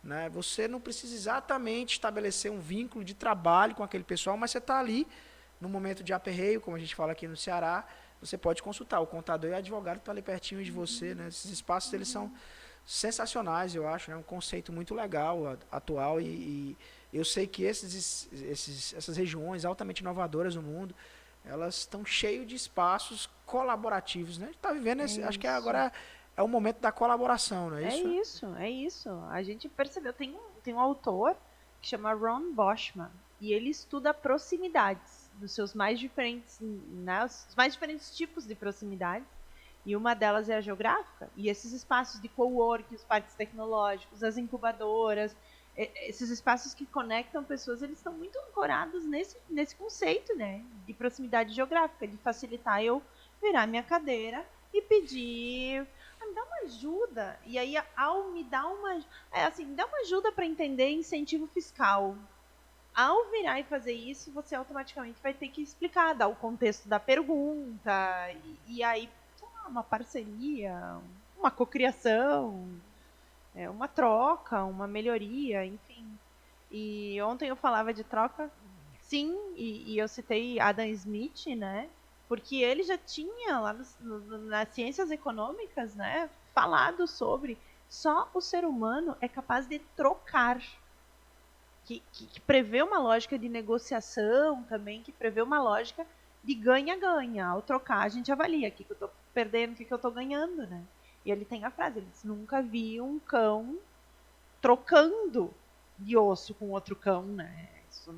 né? Você não precisa exatamente estabelecer um vínculo de trabalho com aquele pessoal, mas você está ali no momento de aperreio, como a gente fala aqui no Ceará, você pode consultar o contador e o advogado que está ali pertinho de você, né? Esses espaços eles são sensacionais, eu acho, né? Um conceito muito legal, atual e eu sei que essas regiões altamente inovadoras no mundo, elas estão cheias de espaços colaborativos, né? A gente está vivendo É acho que isso. agora é o momento da colaboração, não é É isso? isso, é isso. A gente percebeu. Tem um autor que chama Ron Boschman e ele estuda proximidades dos seus mais diferentes, né, os mais diferentes tipos de proximidades. E uma delas é a geográfica. E esses espaços de coworking, os parques tecnológicos, as incubadoras, esses espaços que conectam pessoas, eles estão muito ancorados nesse conceito, né, de proximidade geográfica, de facilitar eu virar minha cadeira e pedir me dá uma ajuda. E aí, ao me dar uma. Me dá uma ajuda para entender incentivo fiscal. Ao virar e fazer isso, você automaticamente vai ter que explicar, dar o contexto da pergunta. E aí, sei lá, uma parceria, uma cocriação, uma troca, uma melhoria, enfim. E ontem eu falava de troca, sim, e eu citei Adam Smith, né? Porque ele já tinha lá nas ciências econômicas, né, falado sobre só o ser humano é capaz de trocar, que prevê uma lógica de negociação também, que prevê uma lógica de ganha-ganha. Ao trocar, a gente avalia o que eu estou perdendo, o que eu estou ganhando, né? E ele tem a frase, ele diz, nunca vi um cão trocando de osso com outro cão, né? Isso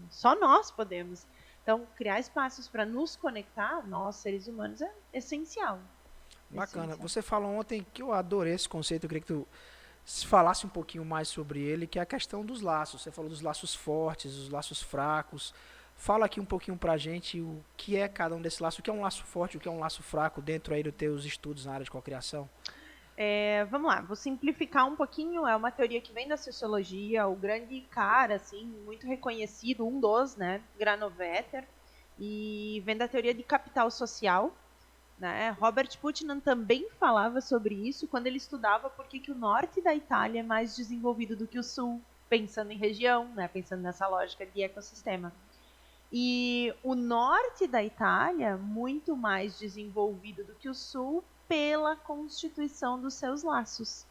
só nós podemos. Então, criar espaços para nos conectar, nós, seres humanos, é essencial. Bacana. Essencial. Você falou ontem que eu adorei esse conceito, eu queria que tu falasse um pouquinho mais sobre ele, que é a questão dos laços. Você falou dos laços fortes, dos laços fracos. Fala aqui um pouquinho pra gente o que é cada um desses laços, o que é um laço forte, o que é um laço fraco dentro aí dos teus estudos na área de cocriação. Vamos lá, vou simplificar um pouquinho. É uma teoria que vem da sociologia. O grande cara, assim, muito reconhecido, um dos, né, Granovetter, e vem da teoria de capital social. Né? Robert Putnam também falava sobre isso quando ele estudava por que o norte da Itália é mais desenvolvido do que o sul, pensando em região, né? Pensando nessa lógica de ecossistema. E o norte da Itália, muito mais desenvolvido do que o sul, pela constituição dos seus laços.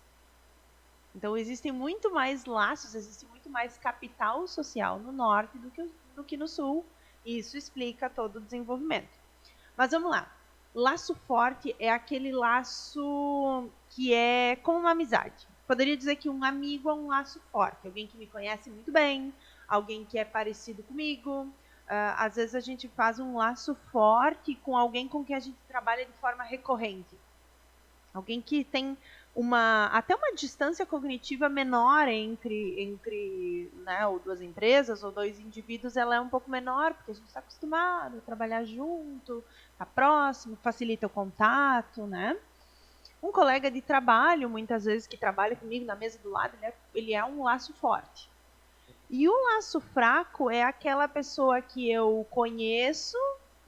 Então, existem muito mais laços, existe muito mais capital social no norte do que no sul. E isso explica todo o desenvolvimento. Mas vamos lá. Laço forte é aquele laço que é como uma amizade. Poderia dizer que um amigo é um laço forte. Alguém que me conhece muito bem, alguém que é parecido comigo. Às vezes a gente faz um laço forte com alguém com quem a gente trabalha de forma recorrente. Alguém que tem até uma distância cognitiva menor entre né, ou duas empresas ou dois indivíduos, ela é um pouco menor, porque a gente está acostumado a trabalhar junto, tá próximo, facilita o contato, né? Um colega de trabalho, muitas vezes, que trabalha comigo na mesa do lado, ele é um laço forte. E o laço fraco é aquela pessoa que eu conheço,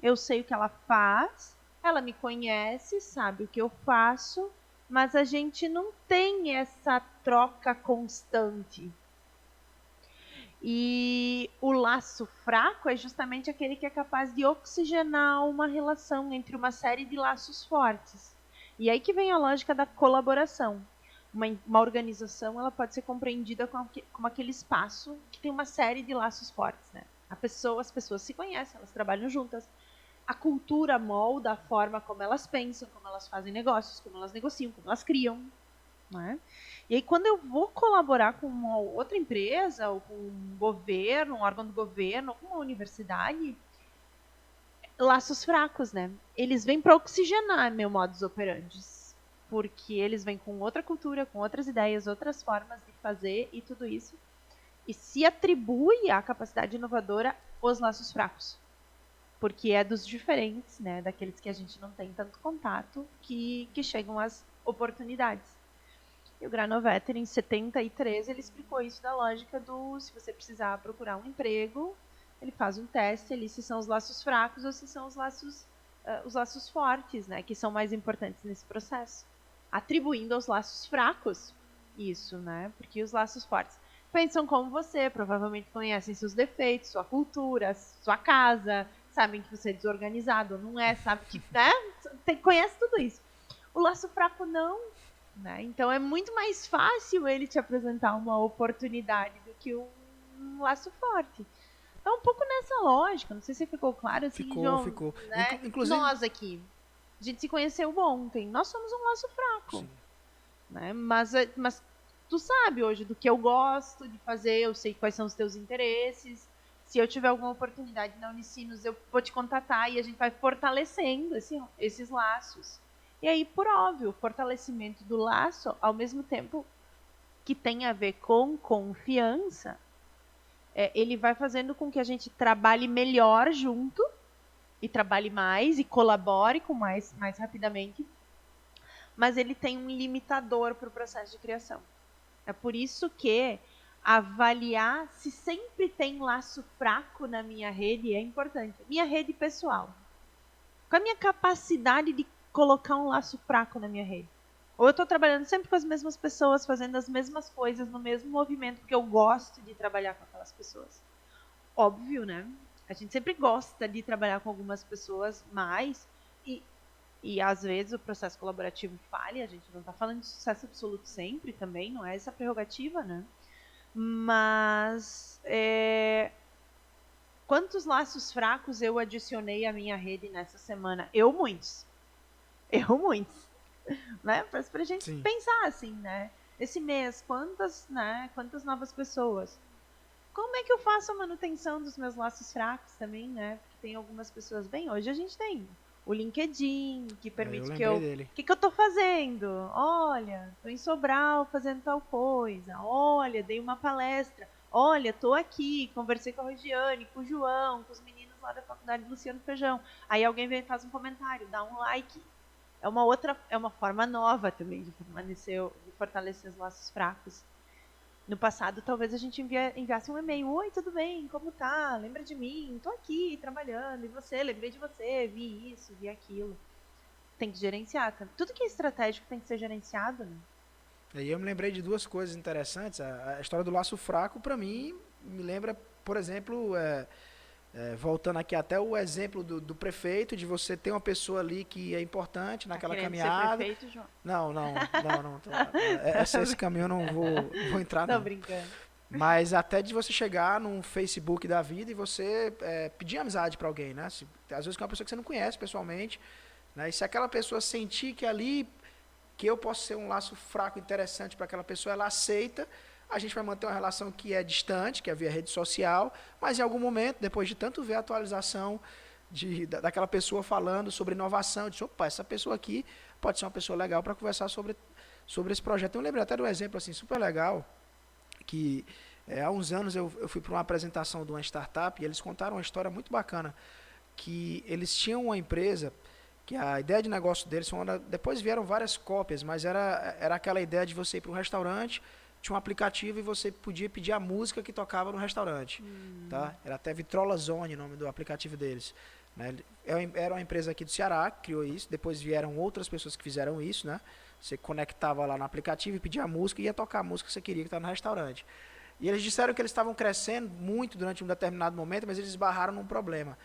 eu sei o que ela faz, ela me conhece, sabe o que eu faço, mas a gente não tem essa troca constante. E o laço fraco é justamente aquele que é capaz de oxigenar uma relação entre uma série de laços fortes. E aí que vem a lógica da colaboração. Uma organização ela pode ser compreendida como aquele espaço que tem uma série de laços fortes. Né? As pessoas se conhecem, elas trabalham juntas. A cultura molda a forma como elas pensam, como elas fazem negócios, como elas negociam, como elas criam. Né? E aí, quando eu vou colaborar com uma outra empresa, ou com um governo, um órgão do governo, ou com uma universidade, laços fracos, né? Eles vêm para oxigenar meu modus operandi. Porque eles vêm com outra cultura, com outras ideias, outras formas de fazer e tudo isso. E se atribui à capacidade inovadora os laços fracos. Porque é dos diferentes, né? Daqueles que a gente não tem tanto contato, que chegam às oportunidades. E o Granovetter, em 73, ele explicou isso da lógica do se você precisar procurar um emprego, ele faz um teste ali se são os laços fracos ou se são os laços fortes, né, que são mais importantes nesse processo. Atribuindo aos laços fracos isso, né, porque os laços fortes pensam como você, provavelmente conhecem seus defeitos, sua cultura, sua casa, sabem que você é desorganizado ou não é, sabe que, né, conhece tudo isso. O laço fraco não. Né? Então é muito mais fácil ele te apresentar uma oportunidade do que um laço forte. Então, um pouco nessa lógica, não sei se ficou claro assim, João. Ficou. Né? Inclusive, nós aqui, a gente se conheceu ontem, nós somos um laço fraco. Né? Mas tu sabe hoje do que eu gosto de fazer, eu sei quais são os teus interesses. Se eu tiver alguma oportunidade na Unicinos, eu vou te contatar e a gente vai fortalecendo esses laços. E aí, por óbvio, o fortalecimento do laço, ao mesmo tempo que tem a ver com confiança, ele vai fazendo com que a gente trabalhe melhor junto, e trabalhe mais, e colabore com mais rapidamente, mas ele tem um limitador para o processo de criação. É por isso que avaliar se sempre tem laço fraco na minha rede é importante. Minha rede pessoal. Com a minha capacidade de colocar um laço fraco na minha rede. Ou eu estou trabalhando sempre com as mesmas pessoas, fazendo as mesmas coisas, no mesmo movimento, porque eu gosto de trabalhar com aquelas pessoas. Óbvio, né? A gente sempre gosta de trabalhar com algumas pessoas mais, e às vezes o processo colaborativo falha, a gente não está falando de sucesso absoluto sempre também, não é essa a prerrogativa, né? Mas quantos laços fracos eu adicionei à minha rede nessa semana? Eu muitos. Né? Pra gente Sim. pensar assim, né? Esse mês, quantas novas pessoas? Como é que eu faço a manutenção dos meus laços fracos também, né? Porque tem algumas pessoas, bem, hoje a gente tem o LinkedIn, que permite dele. O que eu tô fazendo? Olha, tô em Sobral fazendo tal coisa. Olha, dei uma palestra. Olha, tô aqui, conversei com a Regiane, com o João, com os meninos lá da faculdade do Luciano Feijão. Aí alguém vem e faz um comentário, dá um like. É uma forma nova também de fortalecer os laços fracos. No passado, talvez a gente enviasse um e-mail. Oi, tudo bem? Como tá? Lembra de mim? Tô aqui trabalhando. E você? Lembrei de você. Vi isso, vi aquilo. Tem que gerenciar. Tudo que é estratégico tem que ser gerenciado, né? Aí eu me lembrei de duas coisas interessantes. A história do laço fraco, para mim, me lembra, por exemplo, voltando aqui até o exemplo do prefeito, de você ter uma pessoa ali que é importante naquela caminhada. Ser prefeito, João? Não. Esse caminho eu não vou entrar, não. Tô brincando. Mas até de você chegar num Facebook da vida e você pedir amizade para alguém, né? Às vezes é uma pessoa que você não conhece pessoalmente, né? E se aquela pessoa sentir que ali, que eu posso ser um laço fraco interessante para aquela pessoa, ela aceita, a gente vai manter uma relação que é distante, que é via rede social, mas em algum momento, depois de tanto ver a atualização daquela pessoa falando sobre inovação, eu disse, opa, essa pessoa aqui pode ser uma pessoa legal para conversar sobre esse projeto. Eu lembro até de um exemplo assim, super legal, que há uns anos eu fui para uma apresentação de uma startup e eles contaram uma história muito bacana, que eles tinham uma empresa que a ideia de negócio deles, depois vieram várias cópias, mas era aquela ideia de você ir para um restaurante, tinha um aplicativo e você podia pedir a música que tocava no restaurante. Tá? Era até Vitrola Zone o nome do aplicativo deles. Né? Era uma empresa aqui do Ceará que criou isso, depois vieram outras pessoas que fizeram isso, né? Você conectava lá no aplicativo e pedia a música e ia tocar a música que você queria que estava no restaurante. E eles disseram que eles estavam crescendo muito durante um determinado momento, mas eles esbarraram num problema.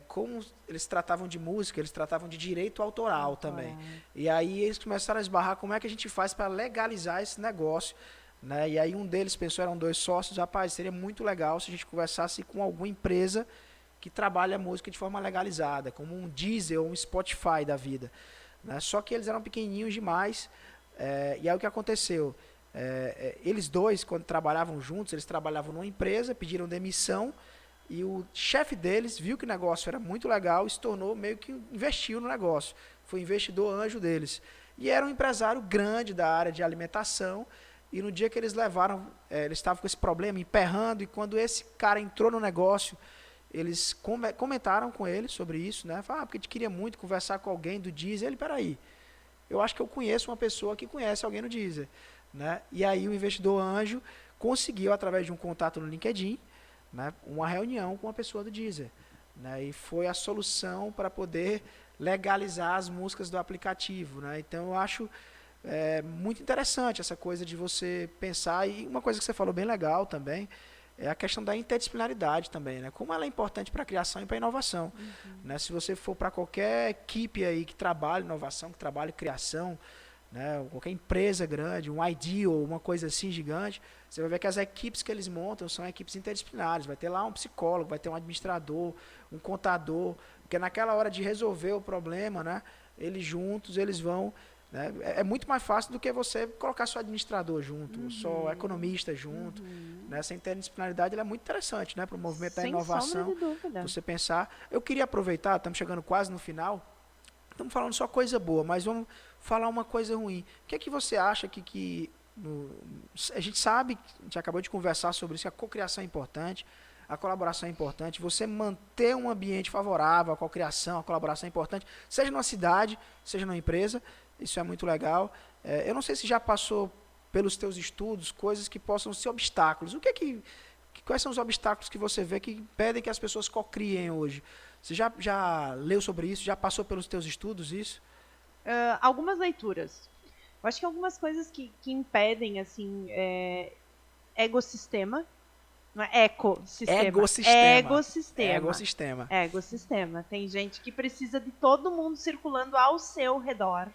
Como eles tratavam de música, eles tratavam de direito autoral também. E aí eles começaram a esbarrar como é que a gente faz para legalizar esse negócio. Né? E aí um deles pensou, eram 2 sócios, rapaz, seria muito legal se a gente conversasse com alguma empresa que trabalha a música de forma legalizada, como um Deezer ou um Spotify da vida. Né? Só que eles eram pequenininhos demais, e aí o que aconteceu? Eles dois, quando trabalhavam juntos, eles trabalhavam numa empresa, pediram demissão, e o chefe deles viu que o negócio era muito legal e se tornou meio que investiu no negócio. Foi investidor anjo deles. E era um empresário grande da área de alimentação, e no dia que eles levaram, eles estavam com esse problema, emperrando, e quando esse cara entrou no negócio, eles comentaram com ele sobre isso, né? Falaram, porque a gente queria muito conversar com alguém do Deezer. Ele, peraí, eu acho que eu conheço uma pessoa que conhece alguém no Deezer. Né? E aí o investidor anjo conseguiu, através de um contato no LinkedIn, né, uma reunião com uma pessoa do Deezer. Né? E foi a solução para poder legalizar as músicas do aplicativo. Né? Então eu acho muito interessante essa coisa de você pensar, e uma coisa que você falou bem legal também, é a questão da interdisciplinaridade também, né? Como ela é importante para a criação e para a inovação. Né? Se você for para qualquer equipe aí que trabalha inovação, que trabalha criação, né? Qualquer empresa grande, um ID ou uma coisa assim gigante, você vai ver que as equipes que eles montam são equipes interdisciplinares. Vai ter lá um psicólogo, vai ter um administrador, um contador, porque naquela hora de resolver o problema, né? Eles juntos, eles vão... Né? É muito mais fácil do que você colocar só administrador junto, só economista junto. Né? Essa interdisciplinaridade ela é muito interessante, né? Para o movimento da inovação. Sem sombra de dúvida. Você pensar. Eu queria aproveitar, estamos chegando quase no final, estamos falando só coisa boa, mas vamos falar uma coisa ruim. O que é que você acha a gente sabe, a gente acabou de conversar sobre isso, que a cocriação é importante, a colaboração é importante, você manter um ambiente favorável à cocriação, à colaboração é importante, seja numa cidade, seja numa empresa. Isso é muito legal. Eu não sei se já passou pelos teus estudos coisas que possam ser obstáculos. Quais são os obstáculos que você vê que impedem que as pessoas cocriem hoje? Você já leu sobre isso? Já passou pelos teus estudos isso? Algumas leituras. Eu acho que algumas coisas que impedem, assim, ecossistema. Não é ecossistema. Ecossistema. Tem gente que precisa de todo mundo circulando ao seu redor.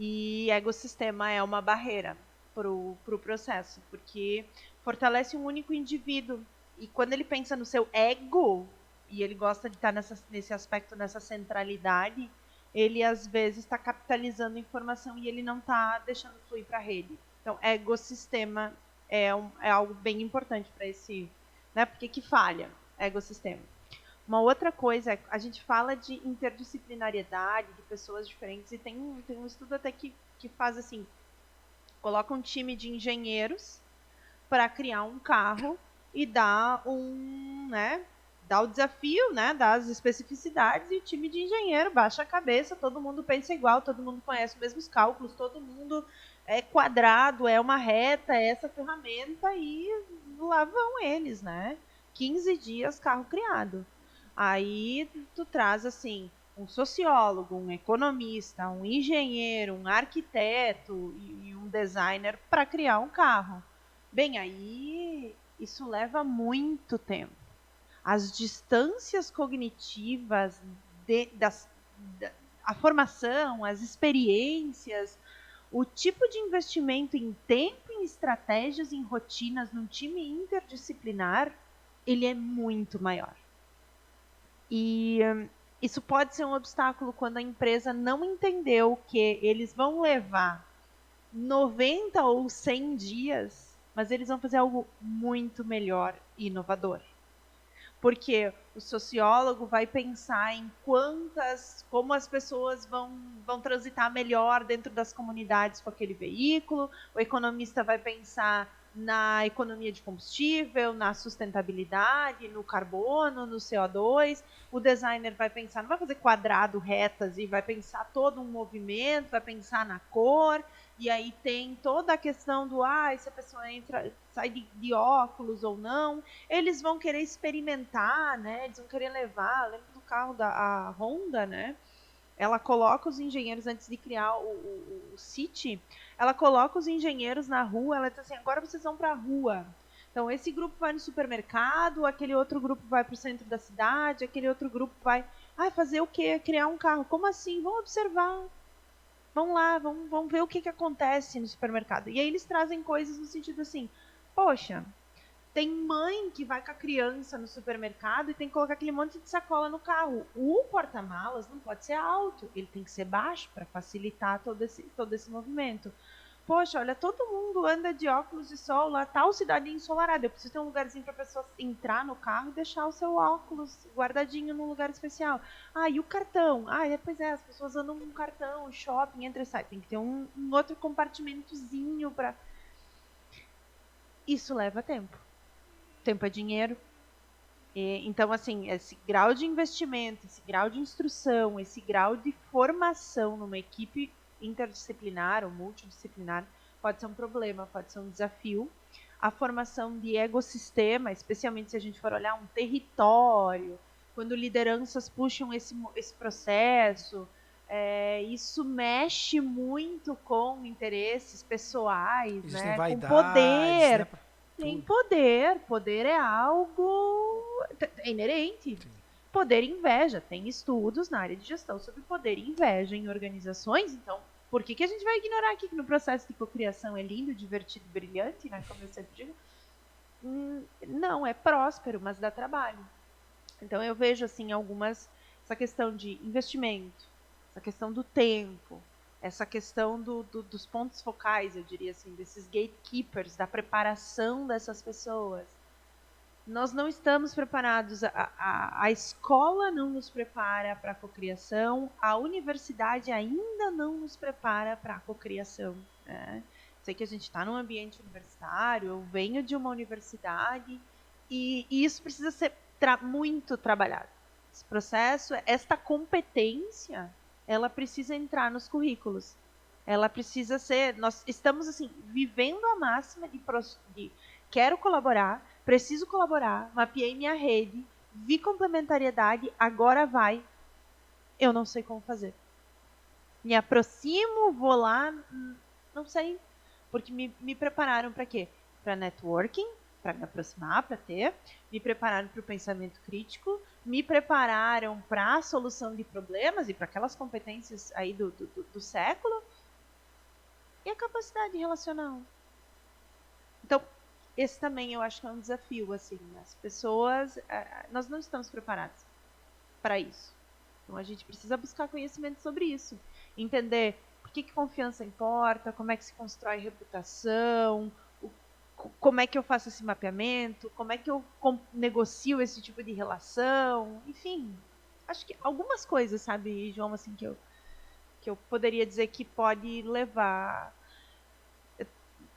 E ecossistema é uma barreira pro processo, porque fortalece um único indivíduo. E quando ele pensa no seu ego, e ele gosta de estar nesse aspecto, nessa centralidade, ele às vezes está capitalizando informação e ele não está deixando fluir para a rede. Então, ecossistema é algo bem importante para esse... Né? Porque que falha? Ecossistema. Uma outra coisa, a gente fala de interdisciplinariedade, de pessoas diferentes, e tem um estudo até que faz assim, coloca um time de engenheiros para criar um carro e dá o desafio, né, das especificidades, e o time de engenheiro baixa a cabeça, todo mundo pensa igual, todo mundo conhece os mesmos cálculos, todo mundo é quadrado, é uma reta, é essa ferramenta, e lá vão eles, né? 15 dias, carro criado. Aí tu traz assim um sociólogo, um economista, um engenheiro, um arquiteto e um designer para criar um carro. Bem, aí isso leva muito tempo. As distâncias cognitivas, a formação, as experiências, o tipo de investimento em tempo, em estratégias, em rotinas, num time interdisciplinar, ele é muito maior. E isso pode ser um obstáculo quando a empresa não entendeu que eles vão levar 90 ou 100 dias, mas eles vão fazer algo muito melhor e inovador. Porque o sociólogo vai pensar em como as pessoas vão transitar melhor dentro das comunidades com aquele veículo, o economista vai pensar na economia de combustível, na sustentabilidade, no carbono, no CO2. O designer vai pensar, não vai fazer quadrado, retas, e vai pensar todo um movimento, vai pensar na cor, e aí tem toda a questão do, se a pessoa sai de óculos ou não. Eles vão querer experimentar, né? Eles vão querer levar, lembra do carro da Honda, né? Ela coloca os engenheiros, antes de criar o City, ela coloca os engenheiros na rua, ela diz assim, agora vocês vão para a rua. Então, esse grupo vai no supermercado, aquele outro grupo vai para o centro da cidade, aquele outro grupo vai... fazer o quê? Criar um carro. Como assim? Vão observar. Vão lá, vão ver o que acontece no supermercado. E aí eles trazem coisas no sentido assim, poxa... Tem mãe que vai com a criança no supermercado e tem que colocar aquele monte de sacola no carro. O porta-malas não pode ser alto, ele tem que ser baixo para facilitar todo esse movimento. Poxa, olha, todo mundo anda de óculos de sol lá, tal cidade ensolarada. Eu preciso ter um lugarzinho para a pessoa entrar no carro e deixar o seu óculos guardadinho num lugar especial. E o cartão? Pois é, as pessoas andam com cartão, shopping, entra e sai. Tem que ter um outro compartimentozinho para... Isso leva tempo. Tempo é dinheiro. Então, assim, esse grau de investimento, esse grau de instrução, esse grau de formação numa equipe interdisciplinar ou multidisciplinar pode ser um problema, pode ser um desafio. A formação de ecossistema, especialmente se a gente for olhar um território, quando lideranças puxam esse processo, isso mexe muito com interesses pessoais, Existem né? vaidades, Com poder. né? Tem poder é algo inerente. Sim. Poder e inveja, tem estudos na área de gestão sobre poder e inveja em organizações, então por que a gente vai ignorar aqui que no processo de cocriação é lindo, divertido, brilhante, né, como eu sempre digo? Não, é próspero, mas dá trabalho. Então eu vejo assim essa questão de investimento, essa questão do tempo, essa questão dos pontos focais, eu diria assim, desses gatekeepers, da preparação dessas pessoas. Nós não estamos preparados, a escola não nos prepara para a cocriação, a universidade ainda não nos prepara para a cocriação. Né? Sei que a gente está num ambiente universitário, eu venho de uma universidade, e isso precisa ser muito trabalhado. Esse processo, esta competência, ela precisa entrar nos currículos. Ela precisa ser... Nós estamos, assim, vivendo a máxima de quero colaborar, preciso colaborar, mapeei minha rede, vi complementariedade, agora vai. Eu não sei como fazer. Me aproximo, vou lá, não sei. Porque me prepararam para quê? Para networking, para me aproximar, para ter. Me prepararam para o pensamento crítico, me prepararam para a solução de problemas e para aquelas competências aí do século. E a capacidade relacional. Então, esse também eu acho que é um desafio, assim. As pessoas, nós não estamos preparados para isso. Então, a gente precisa buscar conhecimento sobre isso. Entender por que confiança importa, como é que se constrói reputação, como é que eu faço esse mapeamento, como é que eu negocio esse tipo de relação, enfim. Acho que algumas coisas, sabe, João, assim, que eu poderia dizer que pode levar.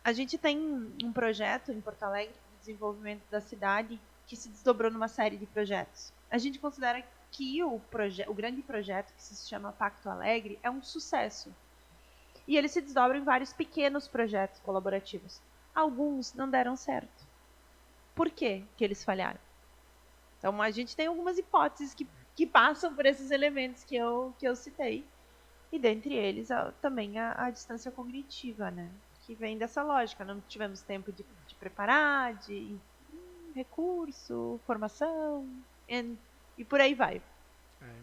A gente tem um projeto em Porto Alegre de desenvolvimento da cidade que se desdobrou numa série de projetos. A gente considera que o grande projeto, que se chama Pacto Alegre, é um sucesso. E ele se desdobra em vários pequenos projetos colaborativos. Alguns não deram certo. Por quê que eles falharam? Então, a gente tem algumas hipóteses que passam por esses elementos que eu citei. E dentre eles, também a distância cognitiva, né? Que vem dessa lógica. Não tivemos tempo de preparar, de recurso, formação, e por aí vai.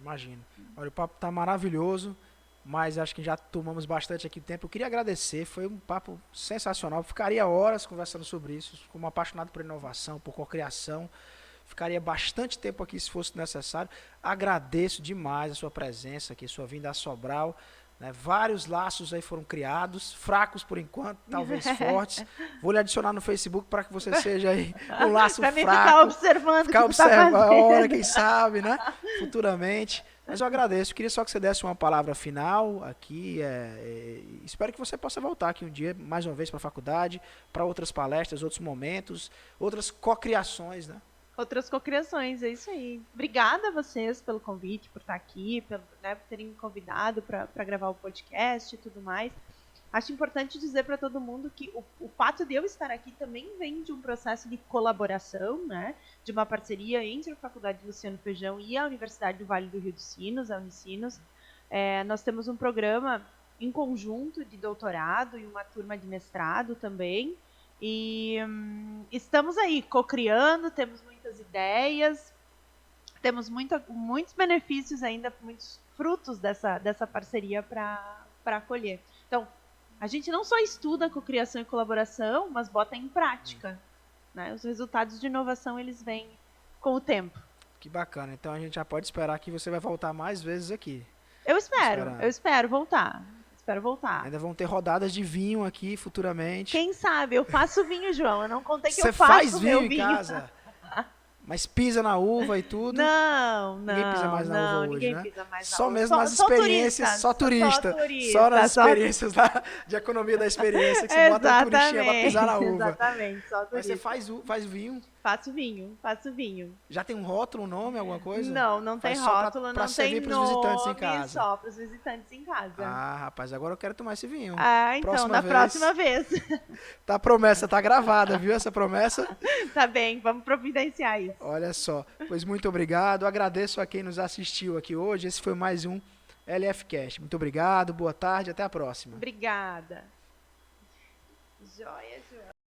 Imagino. Olha, o papo tá maravilhoso, mas acho que já tomamos bastante aqui tempo. Eu queria agradecer, foi um papo sensacional. Ficaria horas conversando sobre isso, como apaixonado por inovação, por cocriação. Ficaria bastante tempo aqui se fosse necessário. Agradeço demais a sua presença aqui, sua vinda a Sobral. Né? Vários laços aí foram criados, fracos por enquanto, talvez fortes. Vou lhe adicionar no Facebook para que você seja aí um laço fraco. Ficar observando a hora, quem sabe, né? Futuramente. Mas eu agradeço. Queria só que você desse uma palavra final aqui. Espero que você possa voltar aqui um dia, mais uma vez, para a faculdade, para outras palestras, outros momentos, outras cocriações, né? Outras cocriações, é isso aí. Obrigada a vocês pelo convite, por estar aqui, por terem me convidado para gravar o podcast e tudo mais. Acho importante dizer para todo mundo que o fato de eu estar aqui também vem de um processo de colaboração, né? De uma parceria entre a Faculdade Luciano Feijão e a Universidade do Vale do Rio dos Sinos, a Unicinos. Nós temos um programa em conjunto de doutorado e uma turma de mestrado também. E estamos aí cocriando, temos muitas ideias, temos muitos benefícios ainda, muitos frutos dessa parceria para colher. Então, a gente não só estuda a cocriação e colaboração, mas bota em prática. Né? Os resultados de inovação, eles vêm com o tempo. Que bacana. Então, a gente já pode esperar que você vai voltar mais vezes aqui. Eu espero voltar. Espero voltar. Ainda vão ter rodadas de vinho aqui futuramente. Quem sabe? Eu faço vinho, João. Eu não contei que Você eu faço faz vinho meu em vinho. casa? Mas pisa na uva e tudo? Não. Ninguém pisa mais na uva hoje, ninguém né? pisa mais na Só uva. mesmo nas experiências, só turista. Só nas experiências lá de economia da experiência que você bota a turistinha pra pisar na uva. Exatamente, só turista. Mas você faz vinho? Faço vinho. Já tem um rótulo, um nome, alguma coisa? Não tem rótulo, não tem nome, só para os visitantes em casa. Ah, rapaz, agora eu quero tomar esse vinho. Então, próxima vez. Tá promessa, tá gravada, viu essa promessa? Tá bem, vamos providenciar isso. Olha só, pois muito obrigado, agradeço a quem nos assistiu aqui hoje, esse foi mais um LFcast. Muito obrigado, boa tarde, até a próxima. Obrigada. Joia, João.